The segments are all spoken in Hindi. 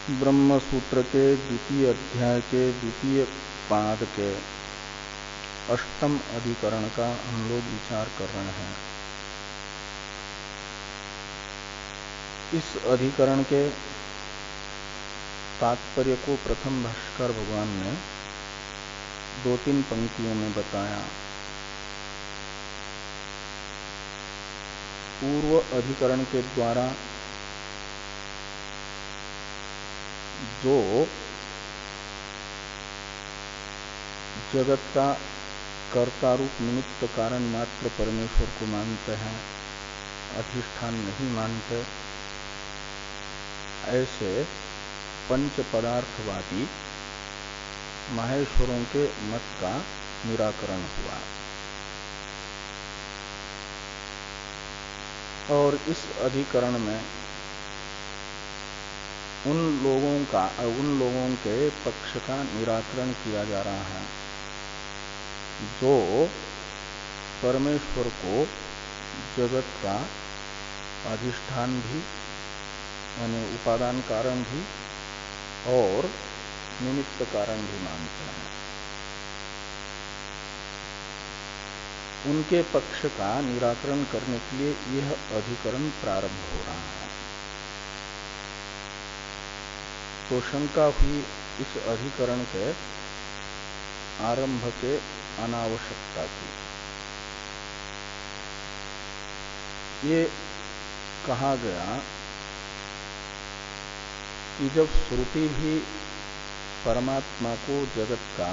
ब्रह्म सूत्र के द्वितीय अध्याय के द्वितीय पाद के अष्टम अधिकरण का हम लोग विचार कर रहे हैं। इस अधिकरण के तात्पर्य को प्रथम भाष्यकार भगवान ने 2-3 पंक्तियों में बताया। पूर्व अधिकरण के द्वारा जो जगत का कर्ता रूप निमित्त कारण मात्र परमेश्वर को मानते हैं, अधिष्ठान नहीं मानते, ऐसे पंच पदार्थवादी माहेश्वरों के मत का निराकरण हुआ। और इस अधिकरण में उन लोगों के पक्ष का निराकरण किया जा रहा है जो परमेश्वर को जगत का अधिष्ठान भी यानी उपादान कारण भी और निमित्त कारण भी मानते हैं। उनके पक्ष का निराकरण करने के लिए यह अधिकरण प्रारंभ हो रहा है। तो शंका हुई इस अधिकरण के आरंभ के अनावश्यकता की। ये कहा गया कि जब श्रुति भी परमात्मा को जगत का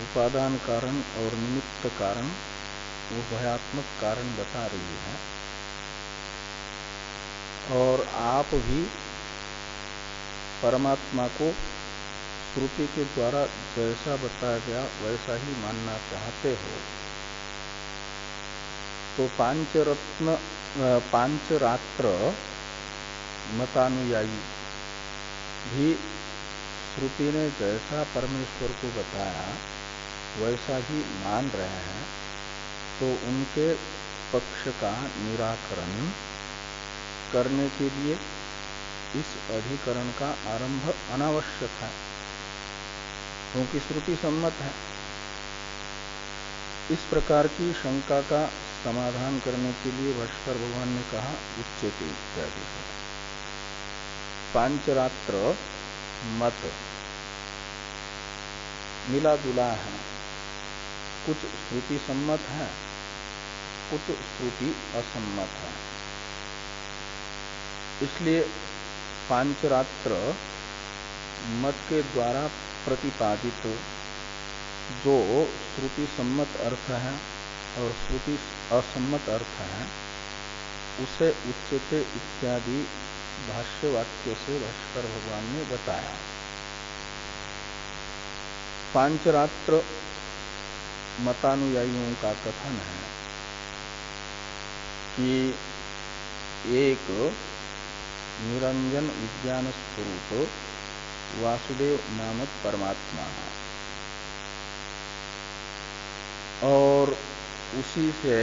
उपादान कारण और निमित्त कारण उभयात्मक कारण बता रही है और आप भी परमात्मा को श्रुति के द्वारा जैसा बताया गया वैसा ही मानना चाहते हो, तो पांचरात्र मतानुयायी भी श्रुति ने जैसा परमेश्वर को बताया वैसा ही मान रहे हैं, तो उनके पक्ष का निराकरण करने के लिए इस अधिकरण का आरंभ अनावश्यक है, क्योंकि श्रुति सम्मत है। इस प्रकार की शंका का समाधान करने के लिए भाष्कर भगवान ने कहा उच्चते इत्यादि है। पांचरात्र मत मिला जुला है, कुछ श्रुति सम्मत है, कुछ श्रुति असम्मत है। इसलिए पांचरात्र मत के द्वारा प्रतिपादित जो श्रुति सम्मत अर्थ है और श्रुति असम्मत अर्थ है, उसे उच्चते इत्यादि भाष्य वाक्य से भाष्कर भगवान ने बताया। पांचरात्र मतानुयायियों का कथन है कि एक निरंजन विज्ञान स्वरूप वासुदेव नामक परमात्मा है और उसी से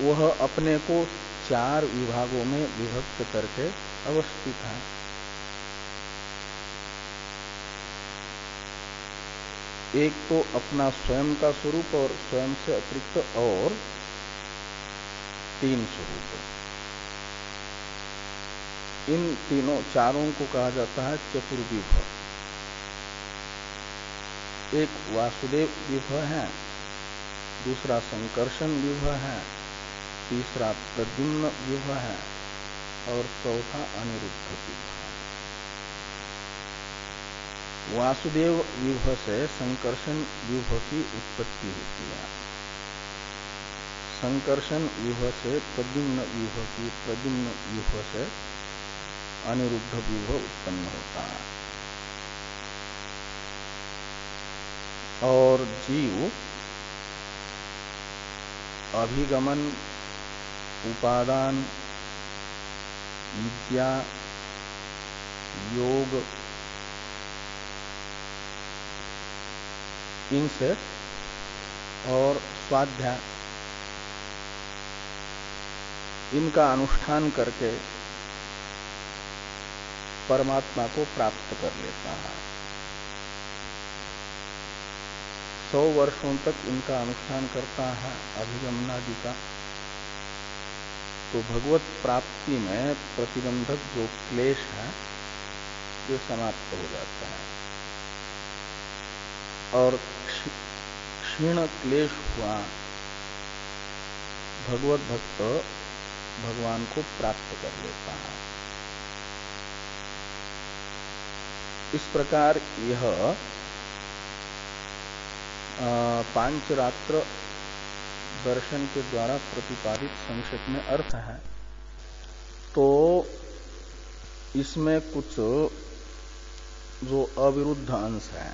वह अपने को 4 विभागों में विभक्त करके अवस्थित है। एक तो अपना स्वयं का स्वरूप और स्वयं से अतिरिक्त और 3 स्वरूप। इन चारों को कहा जाता है चतुर्विभव। एक वासुदेव विभव है, दूसरा संकर्षण विभव है, तीसरा प्रद्युम्न विभव है और चौथा अनिरुद्ध विभव है। वासुदेव विभव से संकर्षण विभव की उत्पत्ति होती है, संकर्षण विभव से प्रद्युम्न विभव की, प्रद्युम्न विभव से अनिरुद्ध विभव उत्पन्न होता है। और जीव अभिगमन, उपादान, विद्या, योग इनसे और स्वाध्याय इनका अनुष्ठान करके परमात्मा को प्राप्त कर लेता है। 100 वर्षों तक इनका अनुष्ठान करता है अभिगमनादि का, तो भगवत प्राप्ति में प्रतिबंधक जो क्लेश है ये समाप्त हो जाता है और क्षीण क्लेश हुआ भगवत भक्त भगवान को प्राप्त कर लेता है। इस प्रकार यह पांचरात्र दर्शन के द्वारा प्रतिपादित संक्षेप में अर्थ है। तो इसमें कुछ जो अविरुद्ध अंश है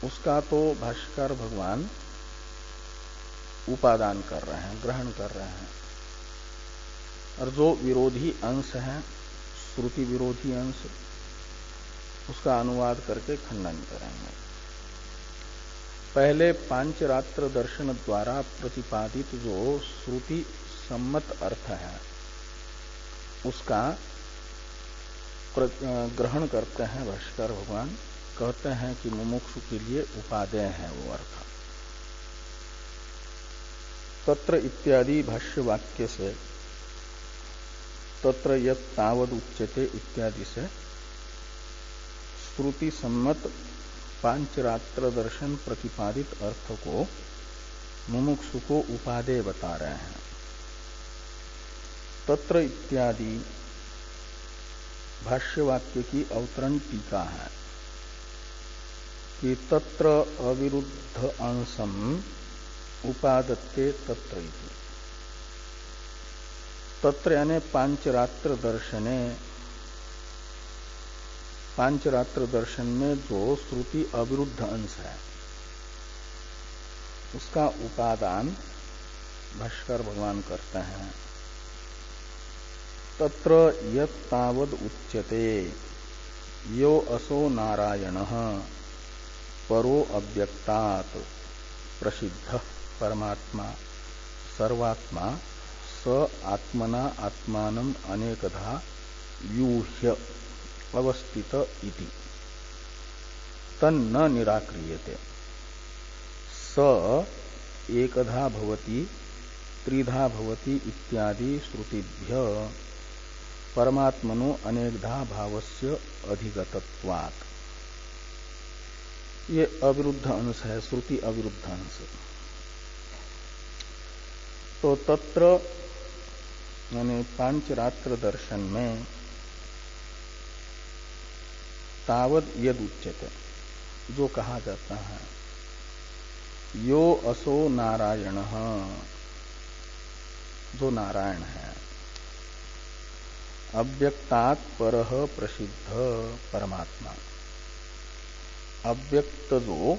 उसका तो भाष्यकार भगवान उपादान कर रहे हैं, ग्रहण कर रहे हैं, और जो विरोधी अंश है, श्रुति विरोधी अंश, उसका अनुवाद करके खंडन करेंगे। पहले पांचरात्र दर्शन द्वारा प्रतिपादित जो श्रुति सम्मत अर्थ है उसका ग्रहण करते हैं भाष्यकार भगवान, कहते हैं कि मुमुक्षु के लिए उपादेय है वो अर्थ। तत्र इत्यादि भाष्य वाक्य से तत्र यत् तावद उच्यते इत्यादि से श्रुति सम्मत पांचरात्र दर्शन प्रतिपादित अर्थ को मुमुक्षु को उपादेय बता रहे हैं। तत्र इत्यादि भाष्य वाक्य की अवतरण टीका है कि तत्र अविरुद्ध अंशम उपादत्ते तत्र इति। तत्र यानी पांचरात्र दर्शने, पांचरात्र दर्शन में जो श्रुति अविरुद्ध अंश है उसका उपादान भाष्यकार भगवान करते हैं। तत्र यत् तावद उच्यते यो असो नारायणः परो अव्यक्तात् प्रसिद्धः परमात्मा सर्वात्मा स आत्मना आत्मानं अनेकधा व्यूह्य अवस्थित इति तन्न निराक्रियते। स एकधा भवति त्रिधा भवति इत्यादि श्रुतिभ्य परमात्मनो अनेकधा भावस्य अधिगतत्वात्। ये अविरुद्ध अंश है, श्रुति अविरुद्ध अंश। तो तत्र यानी पांचरात्र दर्शन में तावद यद उच्यते, जो कहा जाता है, यो असो नारायणः, जो नारायण है, अव्यक्तात् परः प्रसिद्ध परमात्मा, अव्यक्त जो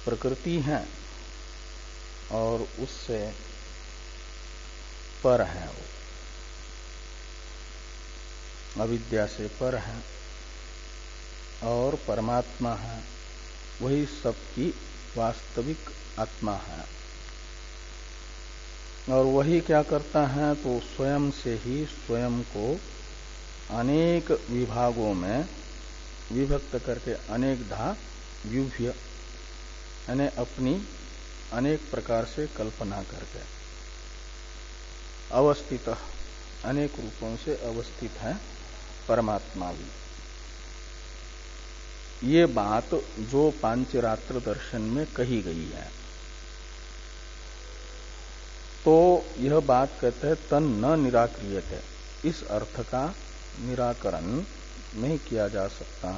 प्रकृति है और उससे पर है, वो अविद्या से पर है और परमात्मा है, वही सबकी वास्तविक आत्मा है। और वही क्या करता है, तो स्वयं से ही स्वयं को अनेक विभागों में विभक्त करके अनेकधा व्यूह्य यानी अपनी अनेक प्रकार से कल्पना करके अवस्थित, अनेक रूपों से अवस्थित है परमात्मा भी। ये बात जो पांचरात्र दर्शन में कही गई है, तो यह बात कहते हैं तन न निराक्रियते, इस अर्थ का निराकरण नहीं किया जा सकता,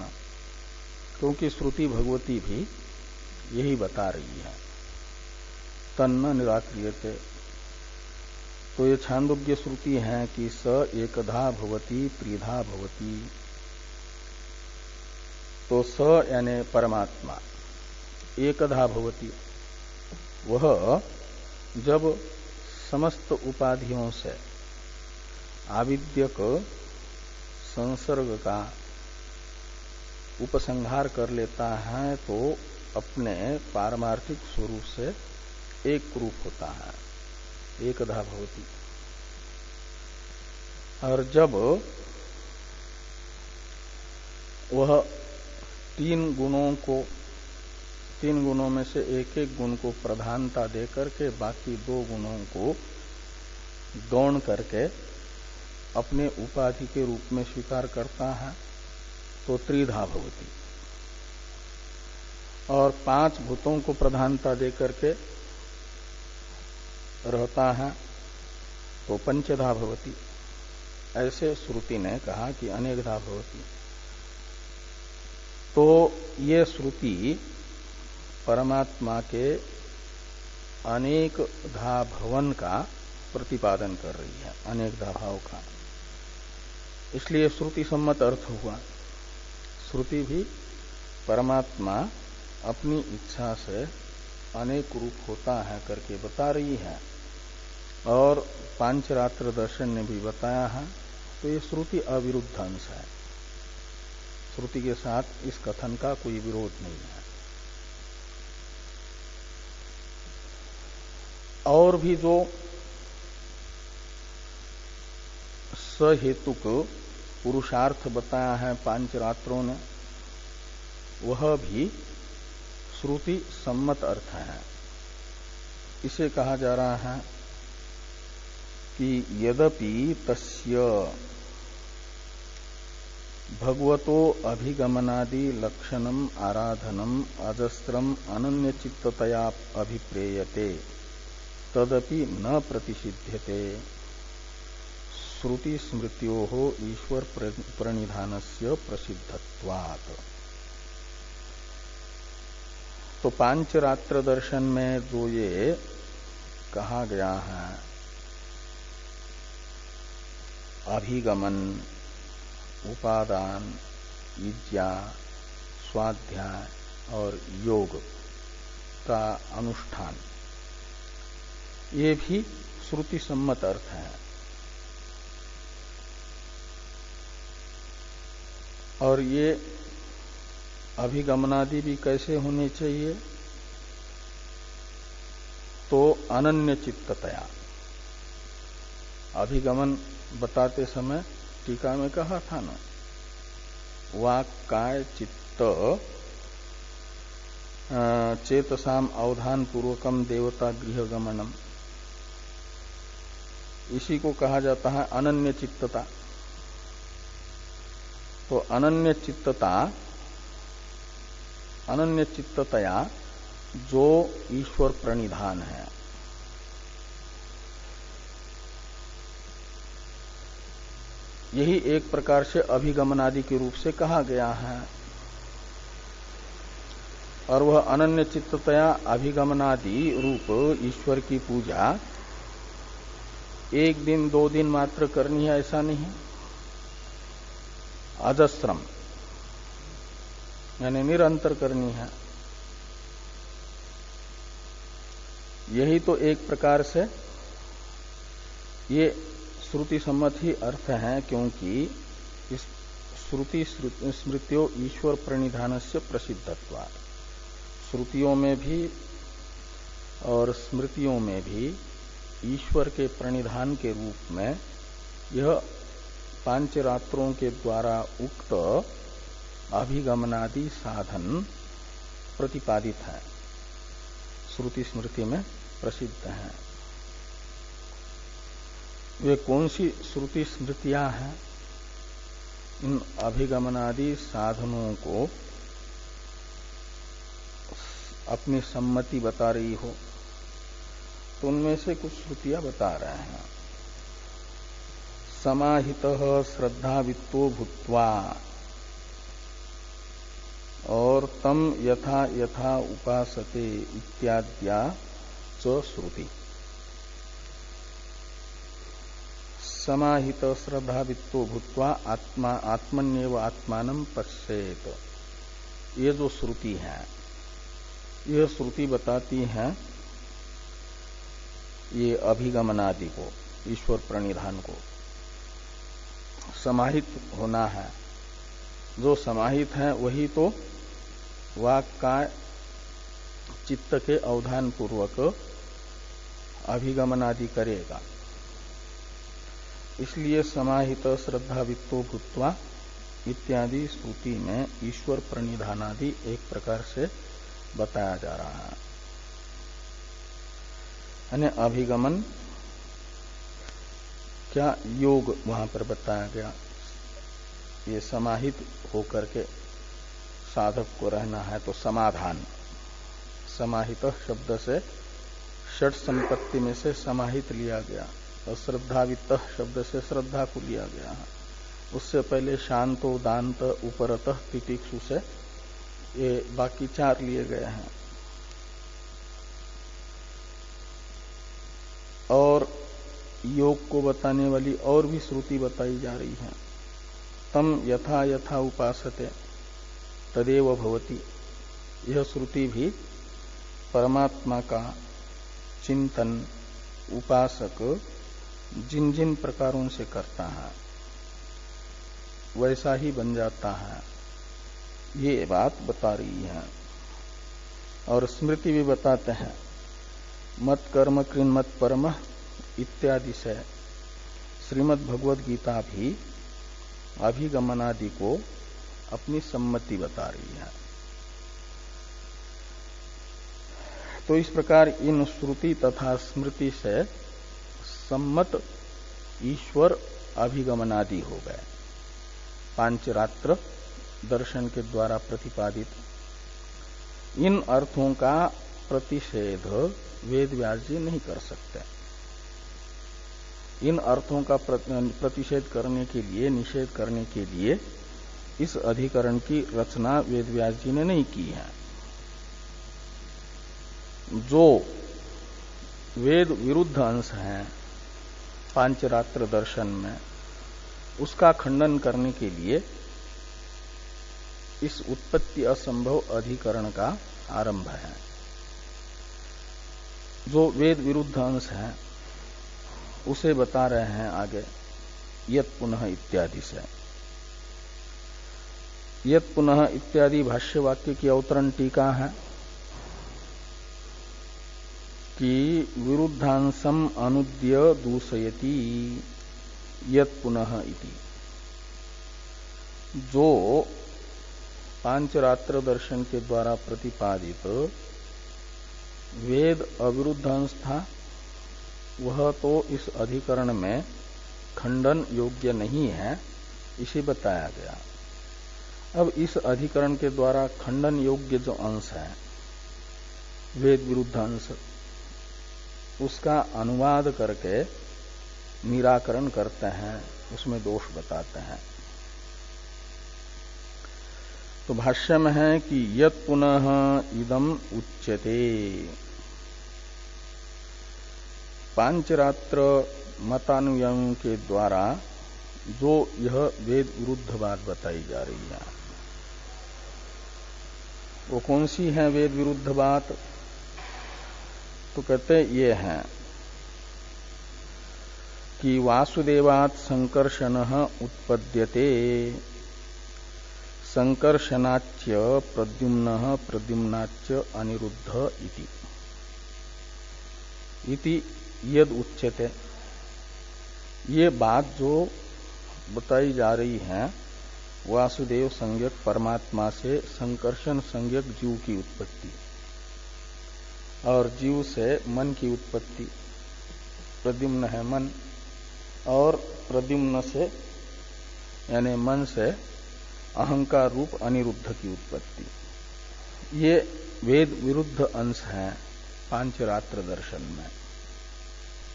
क्योंकि श्रुति भगवती भी यही बता रही है, तन न निराक्रियते। तो ये छांदोग्य श्रुति है कि स एकधा भवति त्रिधा भवति, तो स यानी परमात्मा एकधा भवति, वह जब समस्त उपाधियों से आविद्यक संसर्ग का उपसंहार कर लेता है तो अपने पारमार्थिक स्वरूप से एक रूप होता है, एकधा भवति। और जब वह तीन गुणों में से एक एक गुण को प्रधानता देकर के बाकी दो गुणों को गौण करके अपने उपाधि के रूप में स्वीकार करता है तो त्रिधा भवति, और पांच भूतों को प्रधानता देकर के रहता है तो पंचधा भवति। ऐसे श्रुति ने कहा कि अनेकधा भवति। तो ये श्रुति परमात्मा के अनेक धा भवन का प्रतिपादन कर रही है, अनेक धा भाव का। इसलिए श्रुति सम्मत अर्थ हुआ। श्रुति भी परमात्मा अपनी इच्छा से अनेक रूप होता है करके बता रही है, और पांचरात्र दर्शन ने भी बताया है। तो ये श्रुति अविरुद्ध अंश है, श्रुति के साथ इस कथन का कोई विरोध नहीं है। और भी जो सहेतुक पुरुषार्थ बताया है पांचरात्रों ने, वह भी श्रुति सम्मत अर्थ है। इसे कहा जा रहा है कि यद्यपि तस्य भगवतो अभिगमनादि लक्षणम आराधनम अजस्रम अनन्यचित्ततया अभिप्रेयते तदपि न प्रतिषिध्यते श्रुति स्मृत्योः ईश्वर प्रणिधानस्य प्रसिद्धत्वात्। तो पांचरात्र दर्शन में जो ये कहा गया है अभिगमन, उपादान, विद्या, स्वाध्याय और योग का अनुष्ठान, ये भी श्रुति सम्मत अर्थ है। और ये अभिगमनादि भी कैसे होने चाहिए? तो अनन्य चित्ततया। अभिगमन बताते समय टीका में कहा था ना, वाक् काय चित्त चेतसाम अवधान पूर्वकम देवता गृह गमनम, इसी को कहा जाता है अनन्य चित्तता। तो अनन्य चित्ततया जो ईश्वर प्रणिधान है, यही एक प्रकार से अभिगमनादि के रूप से कहा गया है। और वह अनन्य चित्ततया अभिगमनादि रूप ईश्वर की पूजा एक दिन दो दिन मात्र करनी है ऐसा नहीं, अजस्रम यानी निरंतर करनी है। यही तो एक प्रकार से ये श्रुति सम्मत ही अर्थ है, क्योंकि इस श्रुति स्मृत्यो ईश्वर प्रणिधानस्य प्रसिद्धत्वात्, श्रुतियों में भी और स्मृतियों में भी ईश्वर के प्रणिधान के रूप में यह पांचरात्रों के द्वारा उक्त अभिगमनादि साधन प्रतिपादित है, श्रुति स्मृति में प्रसिद्ध है। वे कौन सी श्रुति स्मृतियां हैं? इन अभिगमनादि साधनों को अपनी सम्मति बता रही हो, तो उनमें से कुछ श्रुतियां बता रहे हैं। समाहितः श्रद्धावित्तो भूत्वा और तम यथा यथा उपासते इत्याद्या च श्रुति। समाहित श्रद्धावित्तो भूत्वा आत्मन्येव आत्मानं पश्येत, ये जो श्रुति है, यह श्रुति बताती है ये अभिगमनादि को, ईश्वर प्रणिधान को। समाहित होना है, जो समाहित है वही तो वाक् काय चित्त के अवधान पूर्वक अभिगमनादि करेगा। इसलिए समाहित श्रद्धावित्तो भूत्वा इत्यादि स्तुति में ईश्वर प्रणिधानादि एक प्रकार से बताया जा रहा है। यानी अभिगमन क्या योग वहां पर बताया गया। ये समाहित होकर के साधक को रहना है तो समाधान, समाहित शब्द से षट संपत्ति में से समाहित लिया गया और श्रद्धावित्त शब्द से श्रद्धा को लिया गया है। उससे पहले शांतो दांत उपरतः तितिक्षु से ये बाकी चार लिए गए हैं। और योग को बताने वाली और भी श्रुति बताई जा रही है। तम यथा यथा उपासते तदेव भवति। यह श्रुति भी परमात्मा का चिंतन उपासक जिन जिन प्रकारों से करता है वैसा ही बन जाता है, ये बात बता रही है। और स्मृति भी बताते हैं मत कर्म कृन मत परम इत्यादि से श्रीमद् भगवद गीता भी अभिगमनादि को अपनी सम्मति बता रही है। तो इस प्रकार इन श्रुति तथा स्मृति से सम्मत ईश्वर अभिगमनादि हो गए। पांचरात्र दर्शन के द्वारा प्रतिपादित इन अर्थों का प्रतिषेध वेद व्यास जी नहीं कर सकते। इन अर्थों का प्रतिषेध करने के लिए, निषेध करने के लिए इस अधिकरण की रचना वेद व्यास जी ने नहीं की है। जो वेद विरुद्ध अंश हैं पांचरात्र दर्शन में, उसका खंडन करने के लिए इस उत्पत्ति असंभव अधिकरण का आरंभ है। जो वेद विरुद्ध अंश है उसे बता रहे हैं आगे यत् पुनः इत्यादि से। यत् पुनः इत्यादि भाष्य वाक्य की अवतरण टीका है कि विरुद्धांसम अनुद्य दूषयति यत् पुनः इति। जो पांचरात्र दर्शन के द्वारा प्रतिपादित वेद अविरुद्ध अंश था, वह तो इस अधिकरण में खंडन योग्य नहीं है, इसे बताया गया। अब इस अधिकरण के द्वारा खंडन योग्य जो अंश है वेद विरुद्ध अंश, उसका अनुवाद करके निराकरण करते हैं, उसमें दोष बताते हैं। तो भाष्य में है कि यत् पुनः इदम उच्यते। पांचरात्र मतानुयायियों के द्वारा जो यह वेद विरुद्ध बात बताई जा रही है, वो कौन सी है वेद विरुद्ध बात? तो कहते ये हैं कि वासुदेवात् संकर्षणः उत्पद्यते संकर्षणाच्च प्रद्युम्नः प्रद्युम्नाच्च अनिरुद्ध इति यद उच्यते। ये बात जो बताई जा रही है वासुदेव संज्ञक परमात्मा से संकर्षण संज्ञक जीव की उत्पत्ति और जीव से मन की उत्पत्ति, प्रद्युम्न है मन, और प्रद्युम्न से यानी मन से अहंकार रूप अनिरुद्ध की उत्पत्ति, ये वेद विरुद्ध अंश है पांचरात्र दर्शन में।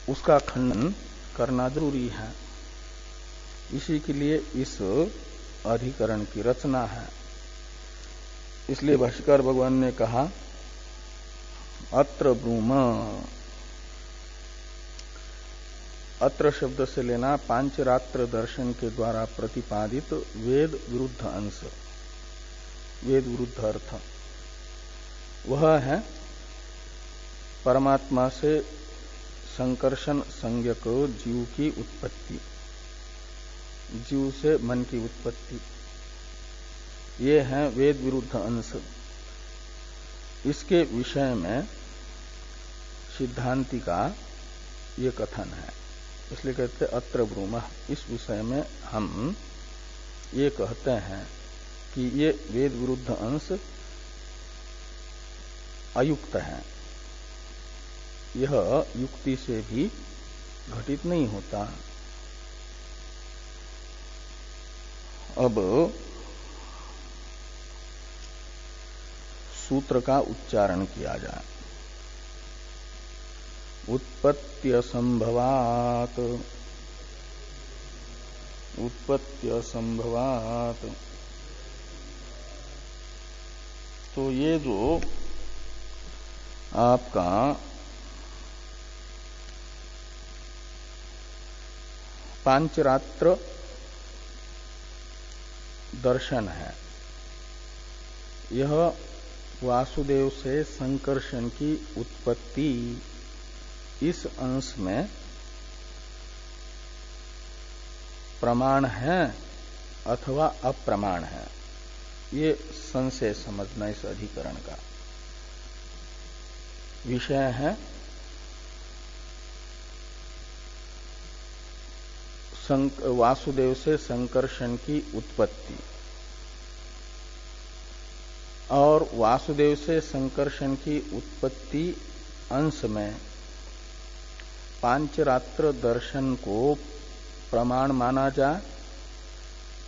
उसका खंडन करना जरूरी है, इसी के लिए इस अधिकरण की रचना है। इसलिए भाष्यकार भगवान ने कहा अत्र ब्रूम। अत्र शब्द से लेना पांचरात्र दर्शन के द्वारा प्रतिपादित वेद विरुद्ध अंश, वेद विरुद्ध अर्थ, वह है परमात्मा से संकर्षण संज्ञक जीव की उत्पत्ति, जीव से मन की उत्पत्ति, ये है वेद विरुद्ध अंश। इसके विषय में सिद्धांति का ये कथन है। इसलिए कहते अत्र ब्रूमः। इस विषय में हम ये कहते हैं कि ये वेद विरुद्ध अंश अयुक्त है, यह युक्ति से भी घटित नहीं होता। अब सूत्र का उच्चारण किया जाए। उत्पत्त्यसंभवात्, उत्पत्त्यसंभवात्। तो ये जो आपका पांचरात्र दर्शन है, यह वासुदेव से संकर्षण की उत्पत्ति इस अंश में प्रमाण है अथवा अप्रमाण है, ये संशय समझना इस अधिकरण का विषय है। वासुदेव से संकर्षण की उत्पत्ति और वासुदेव से संकर्षण की उत्पत्ति अंश में पांचरात्र दर्शन को प्रमाण माना जाए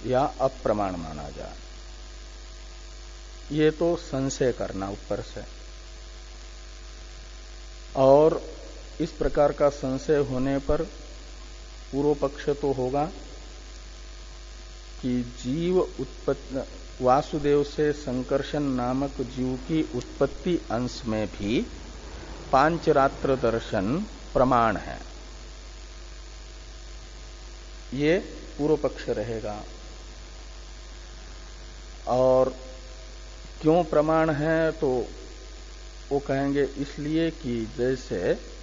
या अप्रमाण माना जाए, ये तो संशय करना ऊपर से। और इस प्रकार का संशय होने पर पूर्व पक्ष तो होगा कि जीव उत्पत्ति, वासुदेव से संकर्षण नामक जीव की उत्पत्ति अंश में भी पांचरात्र दर्शन प्रमाण है, ये पूर्व पक्ष रहेगा। और क्यों प्रमाण है, तो वो कहेंगे इसलिए कि जैसे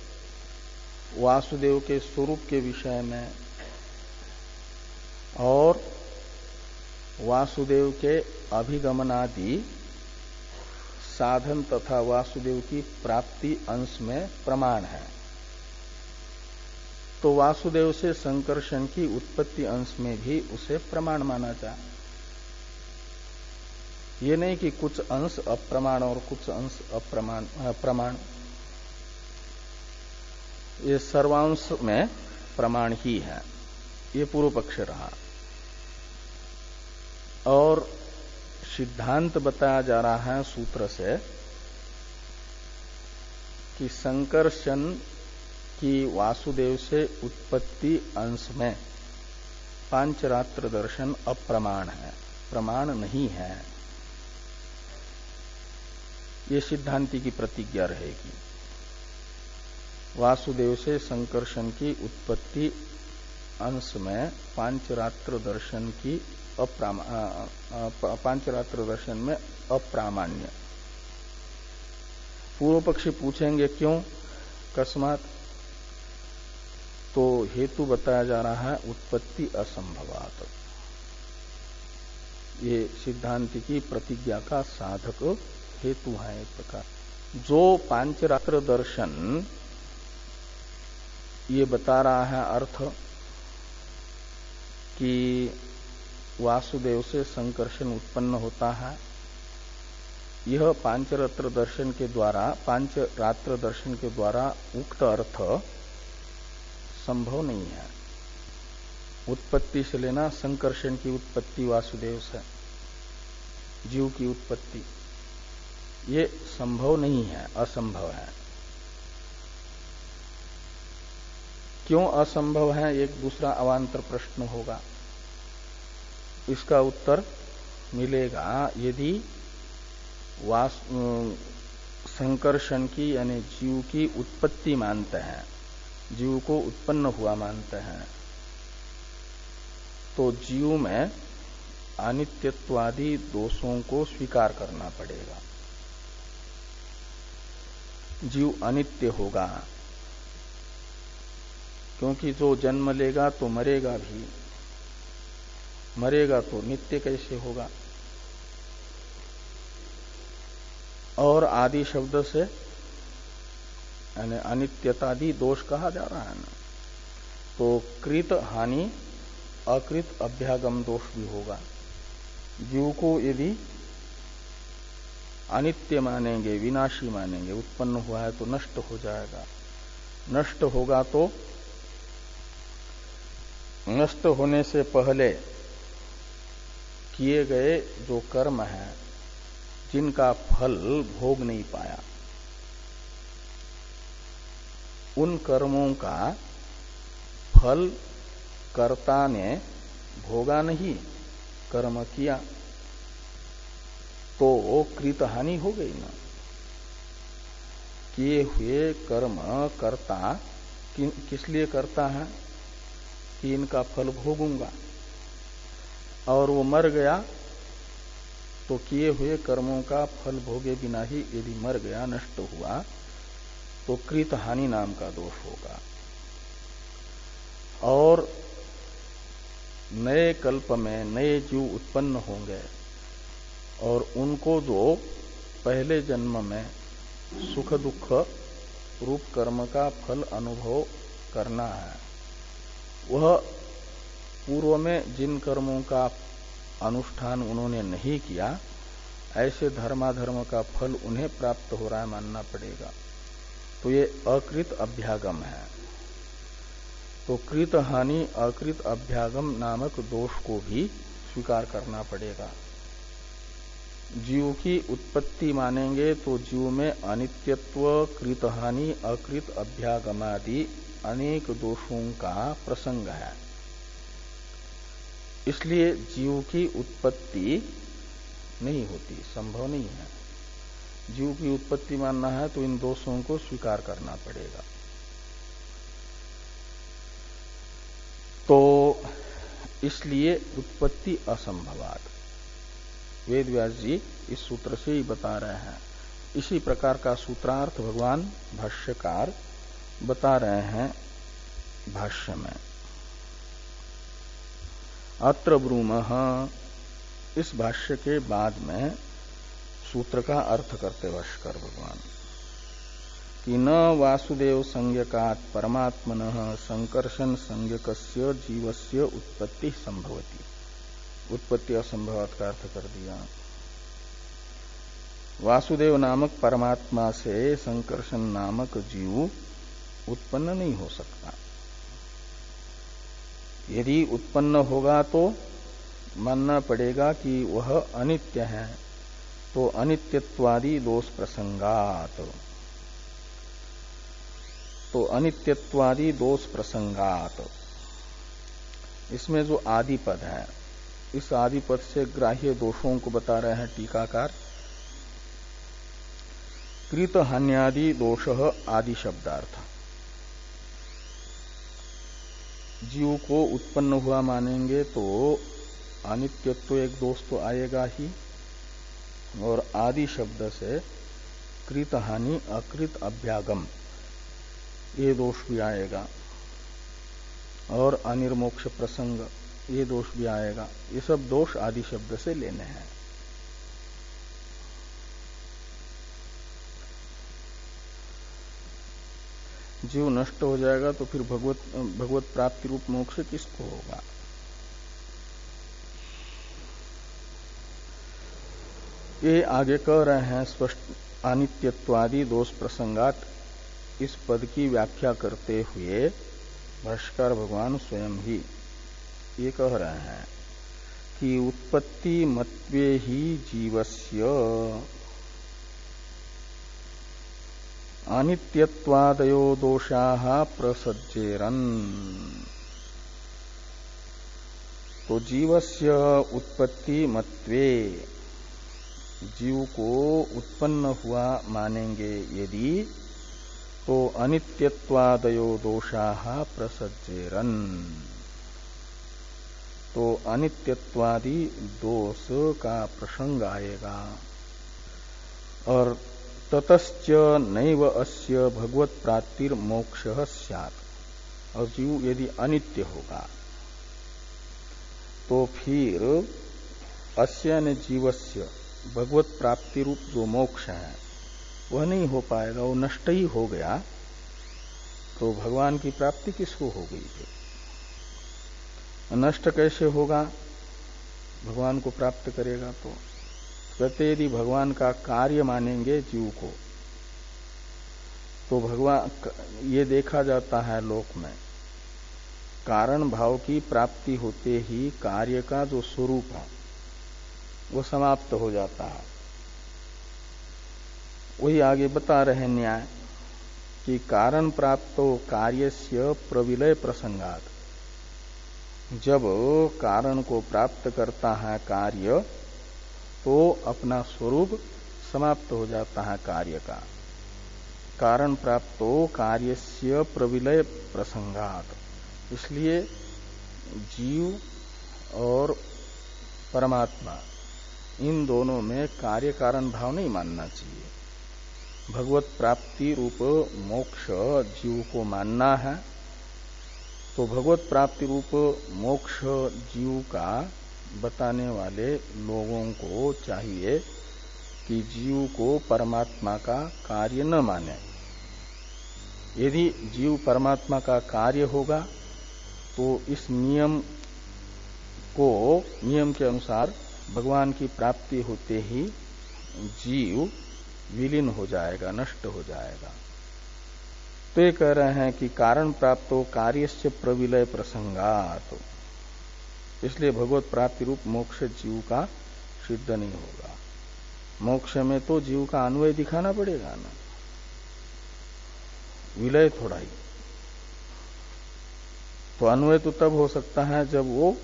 वासुदेव के स्वरूप के विषय में और वासुदेव के अभिगमनादि साधन तथा वासुदेव की प्राप्ति अंश में प्रमाण है, तो वासुदेव से संकर्षण की उत्पत्ति अंश में भी उसे प्रमाण माना जाए। ये नहीं कि कुछ अंश अप्रमाण और कुछ अंश प्रमाण, ये सर्वांश में प्रमाण ही है, ये पूर्व पक्ष रहा। और सिद्धांत बताया जा रहा है सूत्र से कि संकर्षण की वासुदेव से उत्पत्ति अंश में पांचरात्र दर्शन अप्रमाण है, प्रमाण नहीं है, ये सिद्धांति की प्रतिज्ञा रहेगी। वासुदेव से संकर्षण की उत्पत्ति अंश में पांचरात्र दर्शन की पांचरात्र दर्शन में अप्रामाण्य। पूर्व पक्षी पूछेंगे क्यों, कस्मात, तो हेतु बताया जा रहा है उत्पत्ति असंभवात। ये सिद्धांत की प्रतिज्ञा का साधक हेतु है। एक प्रकार जो पांचरात्र दर्शन ये बता रहा है अर्थ कि वासुदेव से संकर्षण उत्पन्न होता है, यह पांचरात्र दर्शन के द्वारा, पांचरात्र दर्शन के द्वारा उक्त अर्थ संभव नहीं है। उत्पत्ति से लेना संकर्षण की उत्पत्ति वासुदेव से, जीव की उत्पत्ति, ये संभव नहीं है, असंभव है। क्यों असंभव है, एक दूसरा अवान्तर प्रश्न होगा। इसका उत्तर मिलेगा यदि संकर्षण की यानी जीव की उत्पत्ति मानते हैं, जीव को उत्पन्न हुआ मानते हैं, तो जीव में अनित्यत्वादि दोषों को स्वीकार करना पड़ेगा। जीव अनित्य होगा, क्योंकि जो जन्म लेगा तो मरेगा भी, मरेगा तो नित्य कैसे होगा। और आदि शब्द से यानी अनित्यतादि दोष कहा जा रहा है ना, तो कृत हानि अकृत अभ्यागम दोष भी होगा। जीव को यदि अनित्य मानेंगे, विनाशी मानेंगे, उत्पन्न हुआ है तो नष्ट हो जाएगा, नष्ट होगा तो नष्ट होने से पहले किए गए जो कर्म है, जिनका फल भोग नहीं पाया, उन कर्मों का फल कर्ता ने भोगा नहीं, कर्म किया, तो कृत हानि हो गई ना। किए हुए कर्म कर्ता किस लिए करता है कि इनका फल भोगूंगा, और वो मर गया तो किए हुए कर्मों का फल भोगे बिना ही यदि मर गया, नष्ट हुआ, तो कृत हानि नाम का दोष होगा। और नए कल्प में नए जीव उत्पन्न होंगे और उनको जो पहले जन्म में सुख दुख रूप कर्म का फल अनुभव करना है, वह पूर्व में जिन कर्मों का अनुष्ठान उन्होंने नहीं किया, ऐसे धर्माधर्म का फल उन्हें प्राप्त हो रहा है मानना पड़ेगा। तो ये अकृत अभ्यागम है। तो कृत हानि अकृत अभ्यागम नामक दोष को भी स्वीकार करना पड़ेगा। जीव की उत्पत्ति मानेंगे तो जीव में अनित्यत्व, कृत हानि, अकृत अभ्यागमादि अनेक दोषों का प्रसंग है। इसलिए जीव की उत्पत्ति नहीं होती, संभव नहीं है। जीव की उत्पत्ति मानना है तो इन दोषों को स्वीकार करना पड़ेगा। तो इसलिए उत्पत्ति असंभवात्, वेद व्यास जी इस सूत्र से ही बता रहे हैं। इसी प्रकार का सूत्रार्थ भगवान भाष्यकार बता रहे हैं भाष्य में। अत्र ब्रूमः, इस भाष्य के बाद में सूत्र का अर्थ करते भाष्यकार भगवान कि न वासुदेव संज्ञकात् परमात्मनः संकर्षण संज्ञकस्य जीवस्य उत्पत्ति संभवति। उत्पत्ति असंभवात् का अर्थ कर दिया। वासुदेव नामक परमात्मा से संकर्षण नामक जीव उत्पन्न नहीं हो सकता। यदि उत्पन्न होगा तो मानना पड़ेगा कि वह अनित्य है, तो अनित्यत्वादि दोष प्रसंगात, तो अनित्यत्वादि दोष प्रसंगात, इसमें जो आदि पद है, इस आदि पद से ग्राह्य दोषों को बता रहे हैं टीकाकार। कृत हान्यादि दोष आदि शब्दार्थ, जीव को उत्पन्न हुआ मानेंगे तो अनित्यत्व एक दोष तो आएगा ही, और आदि शब्द से कृत हानि अकृत अभ्यागम ये दोष भी आएगा, और अनिर्मोक्ष प्रसंग ये दोष भी आएगा। ये सब दोष आदि शब्द से लेने हैं। जीव नष्ट हो जाएगा तो फिर भगवत प्राप्ति रूप मोक्ष किसको होगा? ये आगे कह रहे हैं स्पष्ट अनित्यत्वादि दोष प्रसंगात। इस पद की व्याख्या करते हुए भाष्यकार भगवान स्वयं ही ये कह रहे हैं कि उत्पत्ति मत्वे ही जीवस्य अनित्यत्वादयो दोषाः प्रसज्जेरन्। तो जीवस्य उत्पत्ति मत्वे, जीव को उत्पन्न हुआ मानेंगे यदि, तो अनित्यत्वादयो दोषाः प्रसज्जेरन्, तो अनित्यत्वादि दोष का प्रसंग आएगा। और ततश्च नैव अस्य भगवत प्राप्तिर मोक्षः स्यात्। और जीव यदि अनित्य होगा तो फिर अस्य न जीवस्य भगवत प्राप्ति रूप जो मोक्ष है वह नहीं हो पाएगा, वो नष्ट ही हो गया। तो भगवान की प्राप्ति किसको हो गई है? नष्ट कैसे होगा, भगवान को प्राप्त करेगा तो कहते यदि भगवान का कार्य मानेंगे जीव को तो भगवान ये देखा जाता है लोक में कारण भाव की प्राप्ति होते ही कार्य का जो स्वरूप है वो समाप्त हो जाता है। वही आगे बता रहे न्याय कि कारण प्राप्तो कार्यस्य प्रविलय प्रसंगात, जब कारण को प्राप्त करता है कार्य तो अपना स्वरूप समाप्त हो जाता है कार्य का। कारण प्राप्तो कार्यस्य प्रविलय प्रसंगात, इसलिए जीव और परमात्मा इन दोनों में कार्य कारण भाव नहीं मानना चाहिए। भगवत प्राप्ति रूप मोक्ष जीव को मानना है तो भगवत प्राप्ति रूप मोक्ष जीव का बताने वाले लोगों को चाहिए कि जीव को परमात्मा का कार्य न माने। यदि जीव परमात्मा का कार्य होगा तो इस नियम के अनुसार भगवान की प्राप्ति होते ही जीव विलीन हो जाएगा, नष्ट हो जाएगा। तो ये कह रहे हैं कि कारण प्राप्त हो कार्यस्य प्रविलय प्रसंगात, इसलिए भगवत प्राप्ति रूप मोक्ष जीव का सिद्ध नहीं होगा। मोक्ष में तो जीव का अन्वय दिखाना पड़ेगा ना, विलय थोड़ा ही। तो अन्वय तो तब हो सकता है जब वो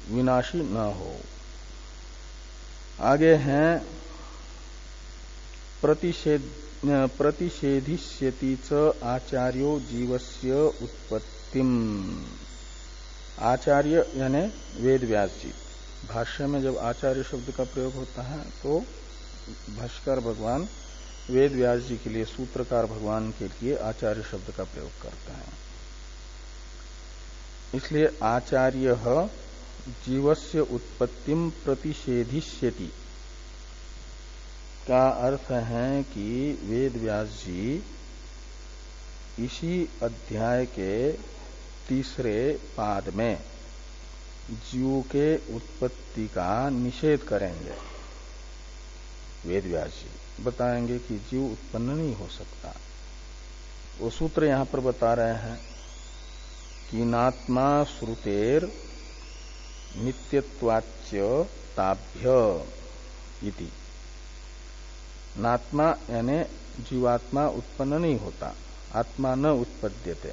विनाशी न हो। आगे हैं प्रतिषेधिष्यति च आचार्यो जीवस्य उत्पत्तिम। आचार्य यानी वेद व्यास जी। भाष्य में जब आचार्य शब्द का प्रयोग होता है तो भाष्कर भगवान वेद व्यास जी के लिए, सूत्रकार भगवान के लिए आचार्य शब्द का प्रयोग करते हैं। इसलिए आचार्य जीवस्य उत्पत्तिम प्रतिषेधिष्यति का अर्थ है कि वेद व्यास जी इसी अध्याय के तीसरे पाद में जीव के उत्पत्ति का निषेध करेंगे। वेद व्यास जी बताएंगे कि जीव उत्पन्न नहीं हो सकता। वो सूत्र यहां पर बता रहे हैं कि नात्मा श्रुतेर नित्यत्वाच्य ताभ्य इति। नात्मा यानी जीवात्मा उत्पन्न नहीं होता, आत्मा न उत्पद्यते।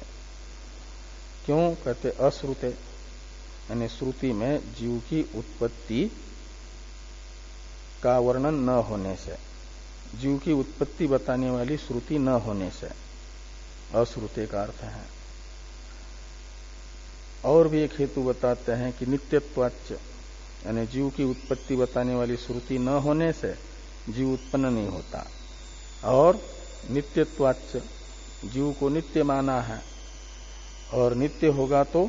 क्यों कहते अश्रुते, यानी श्रुति में जीव की उत्पत्ति का वर्णन न होने से, जीव की उत्पत्ति बताने वाली श्रुति न होने से अश्रुते का अर्थ है। और भी एक हेतु बताते हैं कि नित्यत्वाच्य यानी जीव की उत्पत्ति बताने वाली श्रुति न होने से जीव उत्पन्न नहीं होता। और नित्यत्वाच्य जीव को नित्य माना है और नित्य होगा तो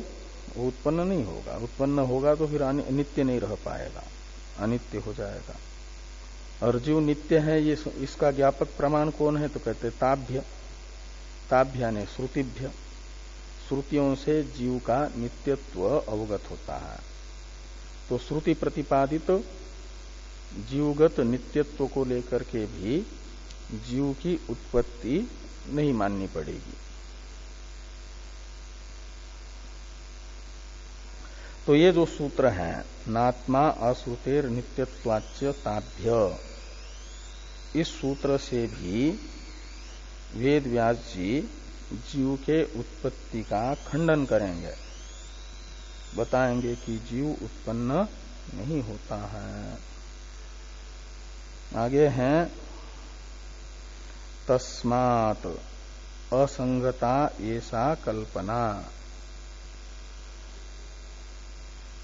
वो उत्पन्न नहीं होगा, उत्पन्न होगा तो फिर नित्य नहीं रह पाएगा, अनित्य हो जाएगा। और जीव नित्य है ये इसका ज्ञापक प्रमाण कौन है तो कहते ताभ्य। ताभ्य ने श्रुतिभ्य, श्रुतियों से जीव का नित्यत्व अवगत होता है। तो श्रुति प्रतिपादित जीवगत नित्यत्व को लेकर के भी जीव की उत्पत्ति नहीं माननी पड़ेगी। तो ये जो सूत्र है नात्मा अश्रुतेर नित्यत्वाच्य ताभ्य, इस सूत्र से भी वेद व्यास जी जीव के उत्पत्ति का खंडन करेंगे, बताएंगे कि जीव उत्पन्न नहीं होता है। आगे हैं तस्मात् असंगता ऐसा कल्पना।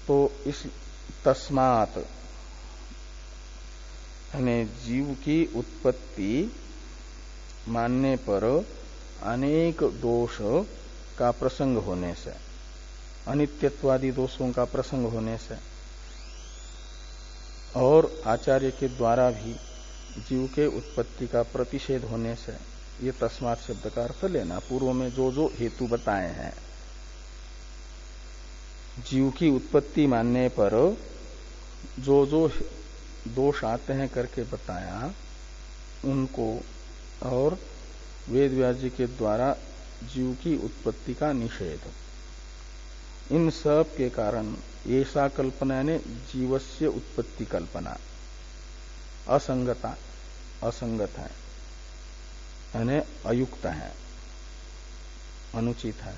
तो इस तस्मात् यानी जीव की उत्पत्ति मानने पर अनेक दोष का प्रसंग होने से, अनित्यत्वादि दोषों का प्रसंग होने से, और आचार्य के द्वारा भी जीव के उत्पत्ति का प्रतिषेध होने से, ये तस्मात् शब्द का अर्थ लेना। पूर्व में जो जो हेतु बताए हैं जीव की उत्पत्ति मानने पर जो जो दोष आते हैं करके बताया उनको, और वेद व्यास जी के द्वारा जीव की उत्पत्ति का निषेध, इन सब के कारण ऐसा कल्पना ने जीवस्य उत्पत्ति कल्पना असंगत है, यानी अयुक्त है, अनुचित है।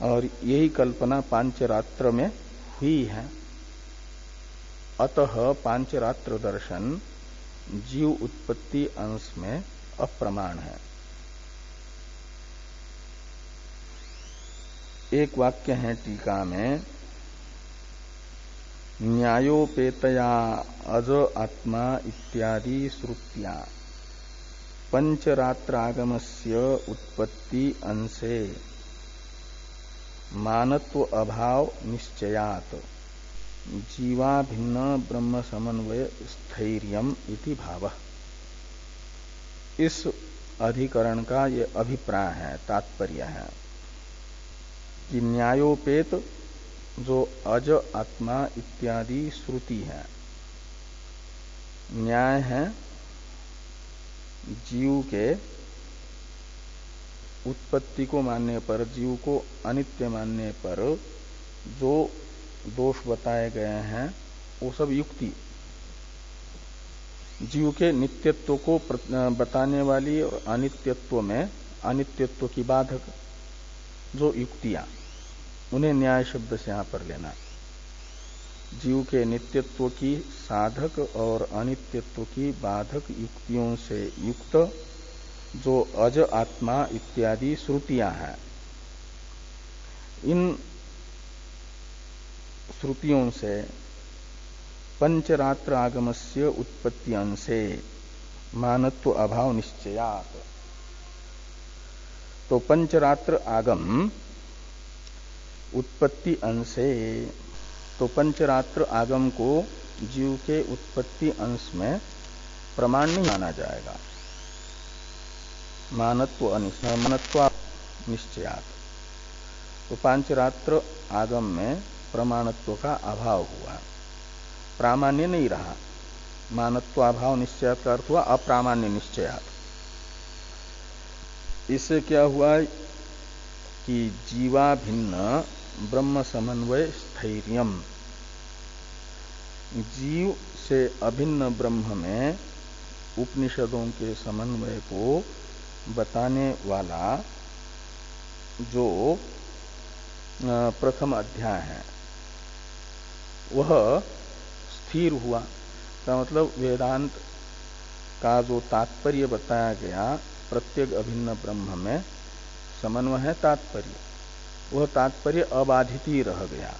और यही कल्पना पांचरात्र में हुई है। अतः पांचरात्र दर्शन जीव उत्पत्ति अंश में अप्रमाण है। एक वाक्य है टीका में, न्यायोपेतया अज आत्मा इत्यादि श्रुत्या पंचरात्रागमस्य उत्पत्ति अंशे मानत्व अभाव निश्चयात जीवाभिन्न ब्रह्म समन्वय स्थैर्यम इति भावः। इस अधिकरण का ये अभिप्राय है, तात्पर्य है कि न्यायोपेत जो अज आत्मा इत्यादि श्रुति है, न्याय है जीव के उत्पत्ति को मानने पर, जीव को अनित्य मानने पर जो दोष बताए गए हैं वो सब युक्ति, जीव के नित्यत्व को बताने वाली और अनित्यत्व में अनित्यत्व की बाधक जो युक्तियां, उन्हें न्याय शब्द से यहां पर लेना। जीव के नित्यत्व की साधक और अनित्यत्व की बाधक युक्तियों से युक्त जो अज आत्मा इत्यादि श्रुतियां हैं, इन श्रुतियों से पंचरात्र आगमस्य उत्पत्ति अंशे मानत्व अभाव निश्चयात। तो पंचरात्र आगम उत्पत्ति अंशे, तो पंचरात्र आगम को जीव के उत्पत्ति अंश में प्रमाण नहीं माना जाएगा। मानत्व निश्चयात, तो पांचरात्र आगम में प्रमाणत्व का अभाव हुआ, प्रामाण्य नहीं रहा। मानत्वाभाव निश्चयात का अर्थ हुआ अप्रामाण्य निश्चयात। इससे क्या हुआ कि जीवा भिन्न ब्रह्म समन्वय स्थैर्यम, जीव से अभिन्न ब्रह्म में उपनिषदों के समन्वय को बताने वाला जो प्रथम अध्याय है वह स्थिर हुआ। का मतलब वेदांत का जो तात्पर्य बताया गया, प्रत्येक अभिन्न ब्रह्म में समन्वय है तात्पर्य, वह तात्पर्य अबाधित ही रह गया।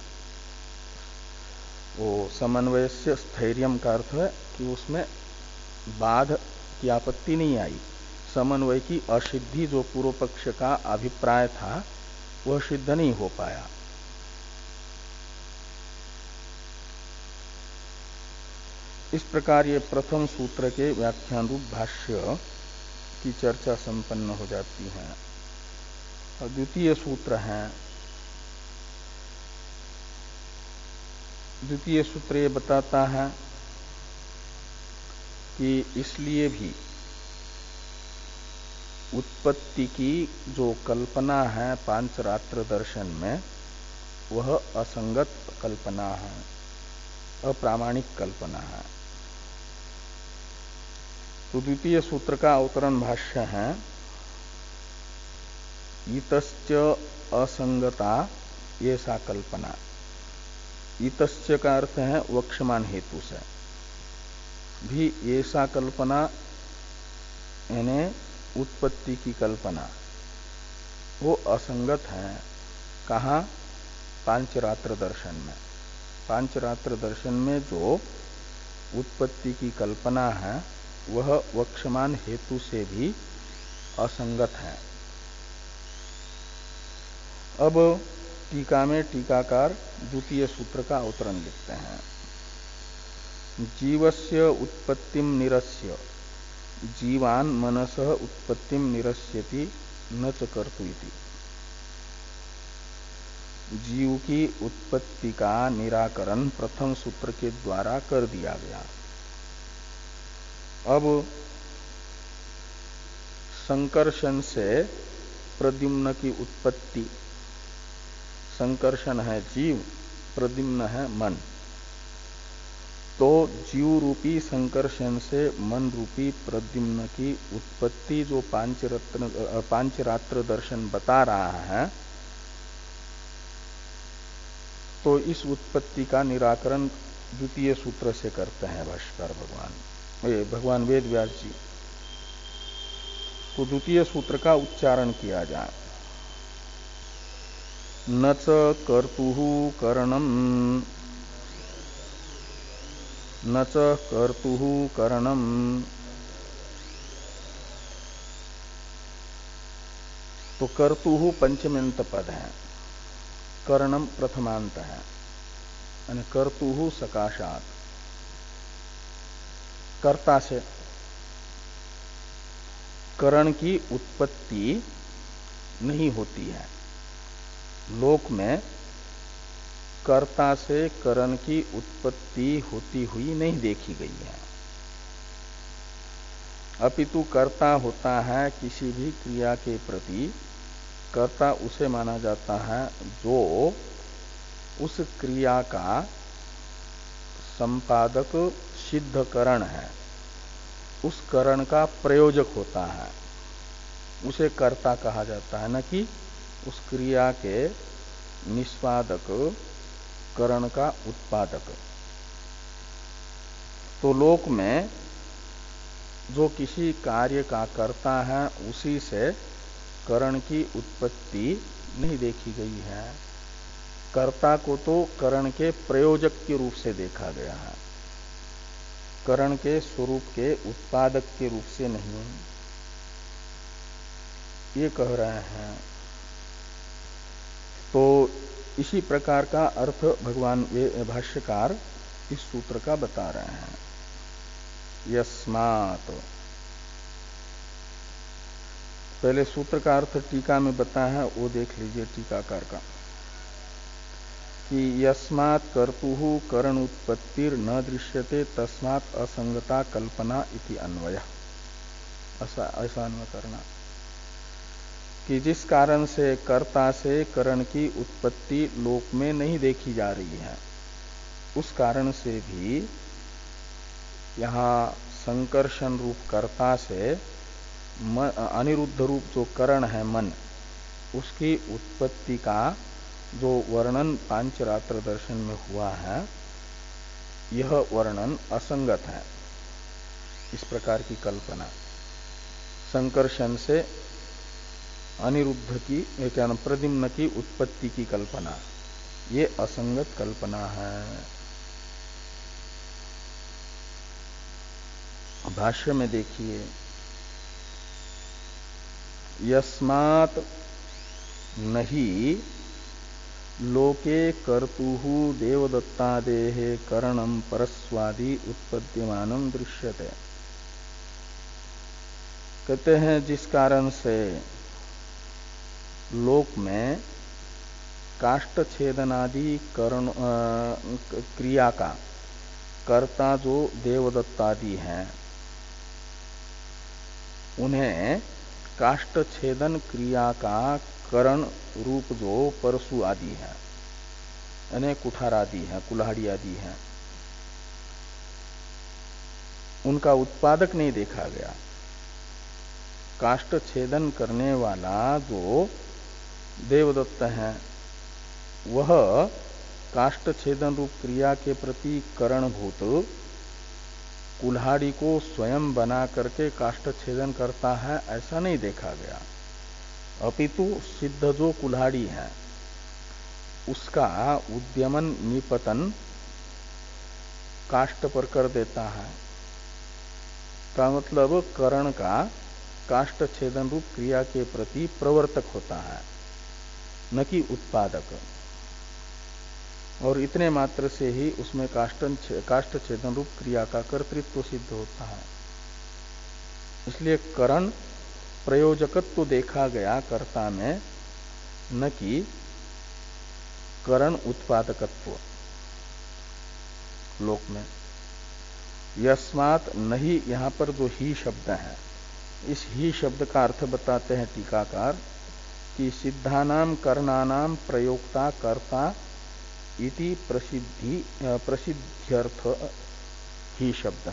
वो समन्वय से स्थैर्यम का अर्थ है कि उसमें बाध की आपत्ति नहीं आई। समन्वय की असिद्धि जो पूर्व पक्ष का अभिप्राय था वह सिद्ध नहीं हो पाया। इस प्रकार ये प्रथम सूत्र के व्याख्यान रूप भाष्य की चर्चा संपन्न हो जाती है। और द्वितीय सूत्र है, द्वितीय सूत्र ये बताता है कि इसलिए भी उत्पत्ति की जो कल्पना है पांचरात्र दर्शन में वह असंगत कल्पना है, अप्रामाणिक कल्पना है। तो द्वितीय सूत्र का अवतरण भाष्य है, इतस्य असंगता ये सा कल्पना। इतस्य का अर्थ है वक्षमान हेतु से भी ऐसा कल्पना, यानी उत्पत्ति की कल्पना वो असंगत है। कहाँ? पांचरात्र दर्शन में। पांचरात्र दर्शन में जो उत्पत्ति की कल्पना है वह वक्षमान हेतु से भी असंगत है। अब टीका में टीकाकार द्वितीय सूत्र का अवतरण लिखते हैं, जीवस्य उत्पत्तिम निरस्य जीवान मनसः उत्पत्तिम निरस्यति न च कर्तु इति। जीव की उत्पत्ति का निराकरण प्रथम सूत्र के द्वारा कर दिया गया। अब संकर्षण से प्रद्युम्न की उत्पत्ति, संकर्षण है जीव, प्रद्युम्न है मन। तो जीव रूपी संकर्षण से मन रूपी प्रद्युम्न की उत्पत्ति जो पांचरात्र दर्शन बता रहा है, तो इस उत्पत्ति का निराकरण द्वितीय सूत्र से करते हैं भाष्यकार भगवान वेद व्यास जी। तो द्वितीय सूत्र का उच्चारण किया जाए। न च कर्तुः करणम, न च कर्तुः करणम, तो कर्तुः पंचम्यंत पद है, करणम प्रथमांत है, यानी कर्तुः सकाशात, कर्ता से। करण की उत्पत्ति नहीं होती है लोक में, कर्ता से करण की उत्पत्ति होती हुई नहीं देखी गई है। अपितु कर्ता होता है किसी भी क्रिया के प्रति, कर्ता उसे माना जाता है जो उस क्रिया का संपादक सिद्ध करण है, उस करण का प्रयोजक होता है, उसे कर्ता कहा जाता है, न कि उस क्रिया के निष्पादक करण का उत्पादक। तो लोक में जो किसी कार्य का कर्ता है उसी से करण की उत्पत्ति नहीं देखी गई है। कर्ता को तो करण के प्रयोजक के रूप से देखा गया है, करण के स्वरूप के उत्पादक के रूप से नहीं, ये कह रहे हैं। तो इसी प्रकार का अर्थ भगवान भाष्यकार इस सूत्र का बता रहे हैं। यस्मात्, पहले सूत्र का अर्थ टीका में बताया है, वो देख लीजिए टीकाकार का, कि यस्मात् कर्तुः करण उत्पत्तिर न दृश्यते तस्मात् असंगता कल्पना इति अन्वयः। ऐसा अन्वय करना कि जिस कारण से कर्ता से करण की उत्पत्ति लोक में नहीं देखी जा रही है, उस कारण से भी यहाँ संकर्षण रूप कर्ता से अनिरुद्ध रूप जो करण है मन, उसकी उत्पत्ति का जो वर्णन पांचरात्र दर्शन में हुआ है, यह वर्णन असंगत है। इस प्रकार की कल्पना संकर्षण से अनिरुद्ध की क्या नाम प्रद्युम्न की उत्पत्ति की कल्पना, ये असंगत कल्पना है। भाष्य में देखिए, यस्मात् नहीं लोके कर्तुः देवदत्तादेः करणं परस्वादि उत्पद्यमानं दृश्यते। कहते हैं जिस कारण से लोक में काष्ठ छेदनादि करण क्रिया का कर्ता जो देवदत्तादि हैं, उन्हें काष्ठ छेदन क्रिया का करण रूप जो परशु आदि है, यानी कुठार आदि है, कुल्हाड़ी आदि है, उनका उत्पादक नहीं देखा गया। काष्ठ छेदन करने वाला जो देवदत्त है, वह काष्ठ छेदन रूप क्रिया के प्रति करणभूत कुल्हाड़ी को स्वयं बना करके काष्ठ छेदन करता है, ऐसा नहीं देखा गया। अपितु सिद्ध जो कुल्हाड़ी है उसका उद्यमन निपतन काष्ठ पर कर देता है, का मतलब करण का काष्ठ छेदन रूप क्रिया के प्रति प्रवर्तक होता है, न कि उत्पादक। और इतने मात्र से ही उसमें काष्ठ छेदन रूप क्रिया का कर्तृत्व सिद्ध होता है। इसलिए करण प्रयोजकत्व देखा गया कर्ता में, न कि करण उत्पादकत्व लोक में। यस्मात् नहीं, यहां पर जो ही शब्द है, इस ही शब्द का अर्थ बताते हैं टीकाकार कि सिद्धानाम करणानाम प्रयोक्ता कर्ता इति प्रसिद्ध्यर्थ ही शब्द।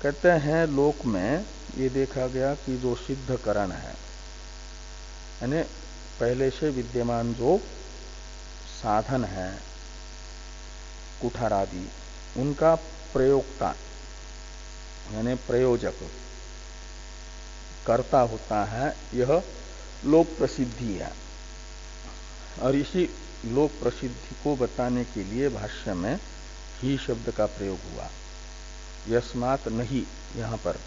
कहते हैं लोक में ये देखा गया कि जो सिद्ध करण है, यानी पहले से विद्यमान जो साधन है कुठार आदि, उनका प्रयोक्ता यानी प्रयोजक कर्ता होता है, यह लोक प्रसिद्धि है। और इसी लोक प्रसिद्धि को बताने के लिए भाष्य में ही शब्द का प्रयोग हुआ। यस्मात् नहीं, यहां पर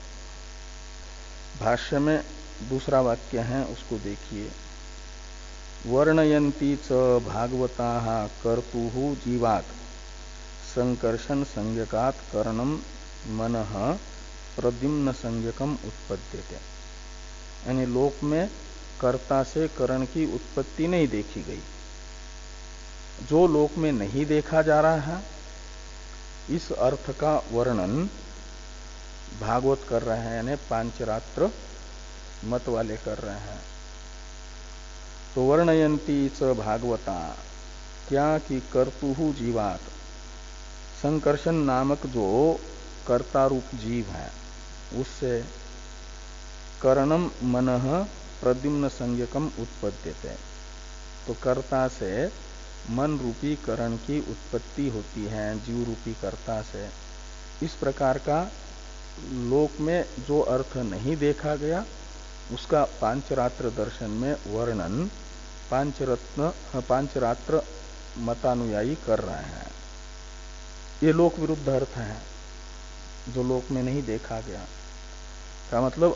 भाष्य में दूसरा वाक्य है, उसको देखिए। वर्णयन्ति च भागवताः कर्तुः जीवात् संकर्षण संज्ञकात् करणम मनः प्रद्युम्न संज्ञकम उत्पद्यते। यानी लोक में कर्ता से करण की उत्पत्ति नहीं देखी गई। जो लोक में नहीं देखा जा रहा है, इस अर्थ का वर्णन भागवत कर रहे हैं, यानी पांचरात्र मत वाले कर रहे हैं। तो वर्णयन्ति च भागवता, क्या कि कर्तुहु जीवात, संकर्षण नामक जो कर्ता रूप जीव है उससे करणम मनः प्रद्युम्न संज्ञकम उत्पद्यते। तो कर्ता से मन रूपी करण की उत्पत्ति होती है, जीव रूपी कर्ता से। इस प्रकार का लोक में जो अर्थ नहीं देखा गया, उसका पांचरात्र दर्शन में वर्णन पांचरात्र मतानुयायी कर रहे हैं। ये लोक विरुद्ध अर्थ है, जो लोक में नहीं देखा गया का मतलब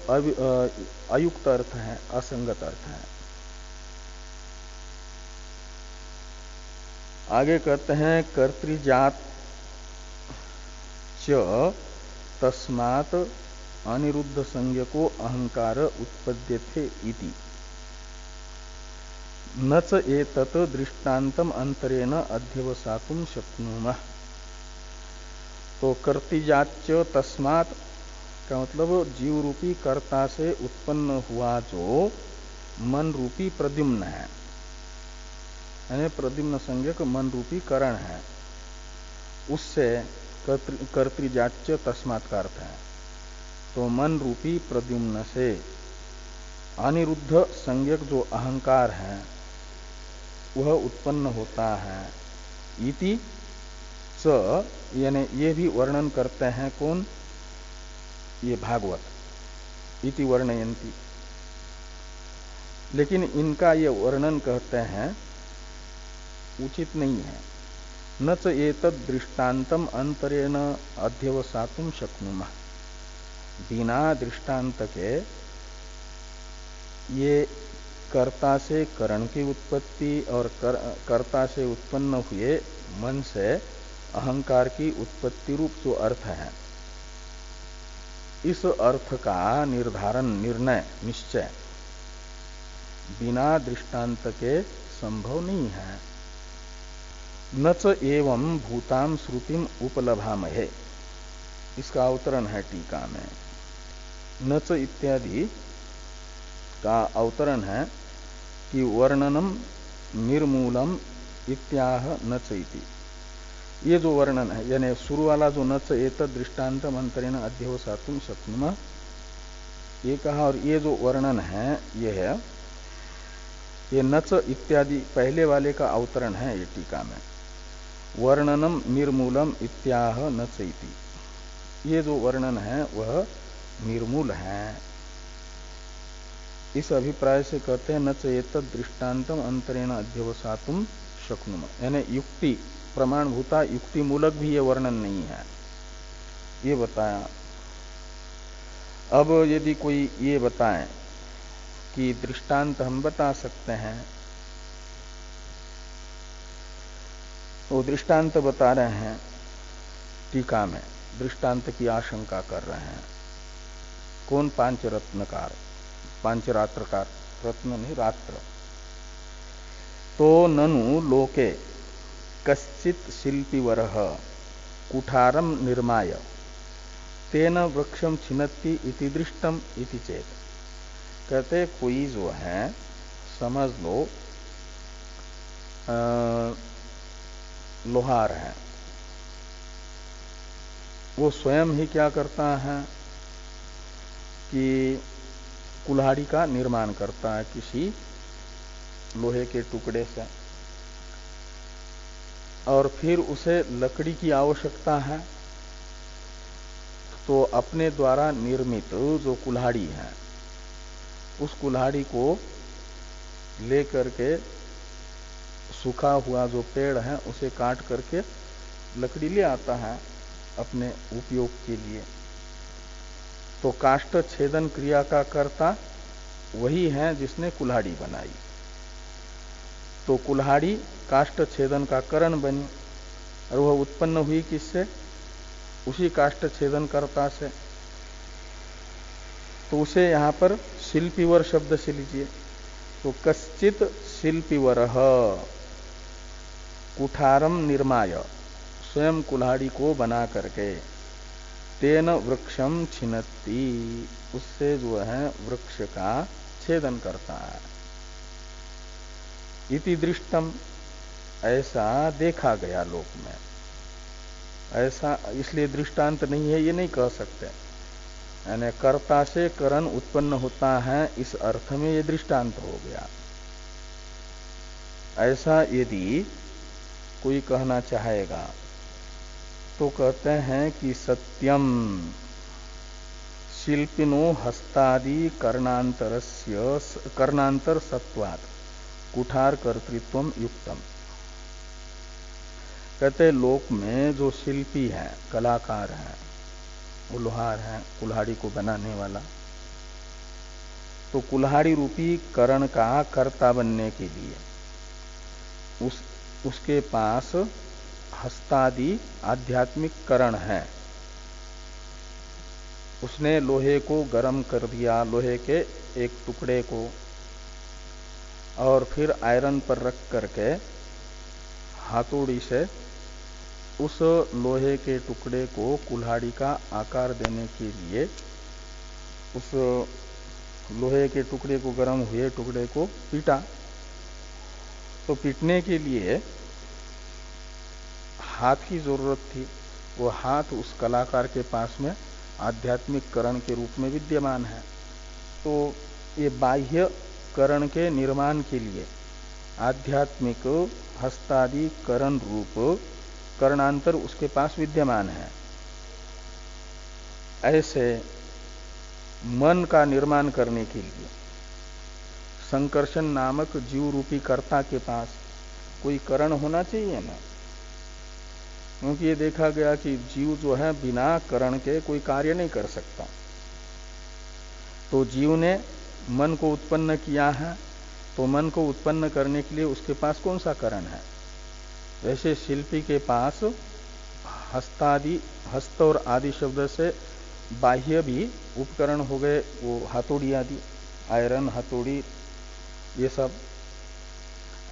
अयुक्त अर्थ है, असंगत अर्थ है। आगे कहते हैं कर्तृजात च तस्मात् अनिरुद्ध संज्ञको अहंकार उत्पद्यते इति न च एतत् दृष्टान्तम अंतरेण अध्यवसातुं शक्नुमः। तो कर्तृजात तस्मात् का मतलब जीव रूपी कर्ता से उत्पन्न हुआ जो मन रूपी प्रद्युम्न है, यानी प्रद्युम्न संज्ञक मन रूपी करण है, उससे कर्तृजाच्य तस्मात् का अर्थ है। तो मन रूपी प्रद्युम्न से अनिरुद्ध संज्ञक जो अहंकार है वह उत्पन्न होता है। इति च, यानी ये भी वर्णन करते हैं कौन? ये भागवत। इति वर्णयन्ति, लेकिन इनका ये वर्णन कहते हैं उचित नहीं है। न च एतद् दृष्टान्तम अंतरेण अध्यवसातुं शक्नुमः। बिना दृष्टांत के ये कर्ता से करण की उत्पत्ति और कर्ता से उत्पन्न हुए मन से अहंकार की उत्पत्ति रूप जो अर्थ है, इस अर्थ का निर्धारण, निर्णय, निश्चय बिना दृष्टांत के संभव नहीं है। न च एवं भूताम श्रुतिम उपलभामहे, इसका अवतरण है टीका में। न च इत्यादि का अवतरण है कि वर्णनम निर्मूलम इत्याह न च इति। ये जो वर्णन है, यानी शुरू वाला जो न च एतद् दृष्टान्तम अंतरेण अध्यवसातुं शक्नुमः ये कहा, और ये जो वर्णन है ये है, ये न च इत्यादि पहले वाले का अवतरण है ये टीका में। वर्णनम निर्मूलम इत्याह न च इति, ये जो वर्णन है वह निर्मूल है। इस अभिप्राय से कहते हैं न च एतद् दृष्टान्तम अंतरेण अध्यवसातुं शक्नुमः, यानी युक्ति प्रमाणभूता युक्ति मूलक भी ये वर्णन नहीं है, ये बताया। अब यदि कोई ये बताए कि दृष्टांत हम बता सकते हैं, तो दृष्टांत बता रहे हैं टीका में, दृष्टांत की आशंका कर रहे हैं। कौन? पांचरत्नकार, पांचरात्रकार, रत्न नहीं रात्र। तो ननु लोके कश्चित शिल्पीवरः कुठारम निर्माय तेन वृक्षम छिन्नति इति दृष्टम इति चेत। कहते कोई जो है समझ लो लोहार है, वो स्वयं ही क्या करता है कि कुल्हाड़ी का निर्माण करता है किसी लोहे के टुकड़े से, और फिर उसे लकड़ी की आवश्यकता है, तो अपने द्वारा निर्मित जो कुल्हाड़ी है उस कुल्हाड़ी को लेकर के सूखा हुआ जो पेड़ है उसे काट करके लकड़ी ले आता है अपने उपयोग के लिए। तो काष्ठ छेदन क्रिया का कर्ता वही है जिसने कुल्हाड़ी बनाई। तो कुल्हाड़ी काष्ठ छेदन का कारण बनी और वह उत्पन्न हुई किससे? उसी काष्ठ छेदन कर्ता से। तो उसे यहां पर शिल्पीवर शब्द से लीजिए। तो कश्चित शिल्पीवरः कुठारम निर्माय, स्वयं कुल्हाड़ी को बना करके, तेन वृक्षम छिन्नति, उससे जो है वृक्ष का छेदन करता है। इति दृष्टम, ऐसा देखा गया लोक में। ऐसा इसलिए दृष्टांत नहीं है ये नहीं कह सकते, यानी कर्ता से करण उत्पन्न होता है इस अर्थ में ये दृष्टांत हो गया। ऐसा यदि कोई कहना चाहेगा तो कहते हैं कि सत्यम शिल्पिनो हस्तादि कर्णांतर सत्वात् कुठार कर्तृत्वम युक्तम। कहते लोक में जो शिल्पी है, कलाकार है, वो लोहार है, कुल्हाड़ी को बनाने वाला, तो कुल्हाड़ी रूपी करण का कर्ता बनने के लिए उसके पास हस्तादि आध्यात्मिक करण है। उसने लोहे को गर्म कर दिया, लोहे के एक टुकड़े को, और फिर आयरन पर रख करके हाथोड़ी से उस लोहे के टुकड़े को कुल्हाड़ी का आकार देने के लिए उस लोहे के टुकड़े को, गर्म हुए टुकड़े को पीटा। तो पीटने के लिए हाथ की जरूरत थी। वो हाथ उस कलाकार के पास में आध्यात्मिक करण के रूप में विद्यमान है। तो ये बाह्य करण के निर्माण के लिए आध्यात्मिक हस्तादि करण रूप कर्णांतर उसके पास विद्यमान है। ऐसे मन का निर्माण करने के लिए संकर्षण नामक जीव रूपी कर्ता के पास कोई करण होना चाहिए ना, क्योंकि ये देखा गया कि जीव जो है बिना करण के कोई कार्य नहीं कर सकता। तो जीव ने मन को उत्पन्न किया है, तो मन को उत्पन्न करने के लिए उसके पास कौन सा करण है? वैसे शिल्पी के पास हस्तादि, हस्त और आदि शब्द से बाह्य भी उपकरण हो गए, वो हाथोड़ी आदि, आयरन, हथौड़ी, ये सब।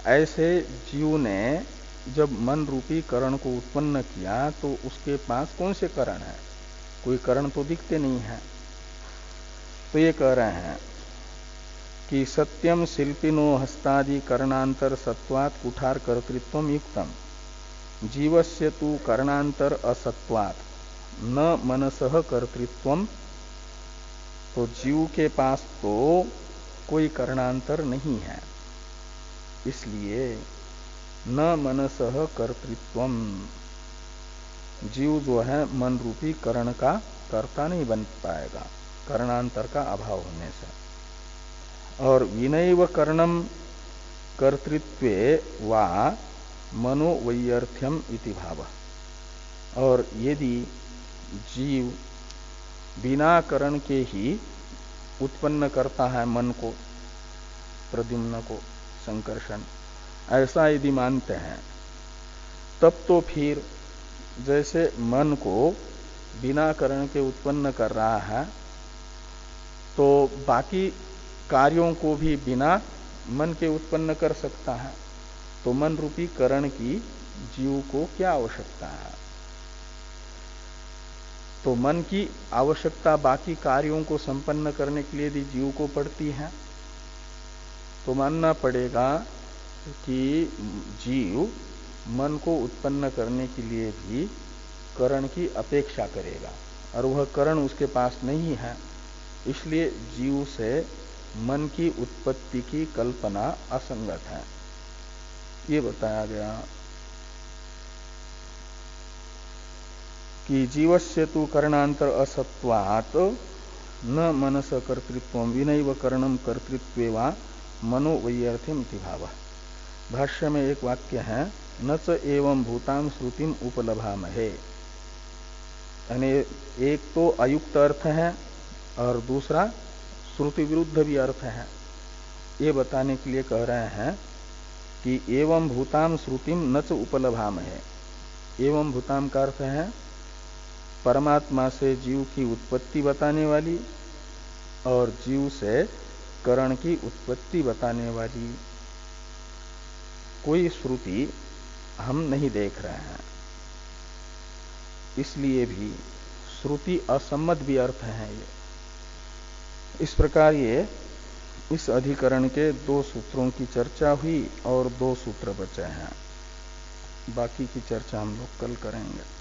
ऐसे जीव ने जब मन रूपी करण को उत्पन्न किया तो उसके पास कौन से करण है? कोई करण तो दिखते नहीं है। तो ये कह रहे हैं कि सत्यम शिल्पिनो हस्तादि कर्णांतर सत्वात् कुठार कर्तृत्वम युक्तम जीवस्य तु कर्णांतर असत्वात् न मनसः कर्तृत्वम। तो जीव के पास तो कोई कर्णांतर नहीं है, इसलिए न मनसः कर्तृत्वम, जीव जो है मन रूपी करण का कर्ता नहीं बन पाएगा कर्णांतर का अभाव होने से। और विनैव कर्णम कर्तृत्वे वा मनोवैयर्थ्यम इति भाव। और यदि जीव बिना करण के ही उत्पन्न करता है मन को, प्रद्युम्न को, संकर्षण, ऐसा यदि मानते हैं, तब तो फिर जैसे मन को बिना करण के उत्पन्न कर रहा है, तो बाकी कार्यों को भी बिना मन के उत्पन्न कर सकता है। तो मन रूपी करण की जीव को क्या आवश्यकता है? तो मन की आवश्यकता बाकी कार्यों को संपन्न करने के लिए यदि जीव को पड़ती है तो मानना पड़ेगा कि जीव मन को उत्पन्न करने के लिए भी करण की अपेक्षा करेगा और वह करण उसके पास नहीं है, इसलिए जीव से मन की उत्पत्ति की कल्पना असंगत है, ये बताया गया। कि जीवस्य तु करणांतर असत्वात् न मनस कर्तृत्व विनैव करणम कर्तृत्वे वा मनो वैयर्थ्यम इति भावः। भाष्य में एक वाक्य है, न च एवं भूतां श्रुतिम उपलभामहे। यानी एक तो अयुक्त अर्थ है और दूसरा श्रुति विरुद्ध भी अर्थ है। ये बताने के लिए कह रहे हैं कि एवं भूतां श्रुतिम न च उपलभामहे। एवं भूतां का अर्थ है परमात्मा से जीव की उत्पत्ति बताने वाली और जीव से करण की उत्पत्ति बताने वाली कोई श्रुति हम नहीं देख रहे हैं। इसलिए भी श्रुति असम्मत भी अर्थ है ये। इस प्रकार ये इस अधिकरण के 2 सूत्रों की चर्चा हुई और 2 सूत्र बचे हैं। बाकी की चर्चा हम लोग कल करेंगे।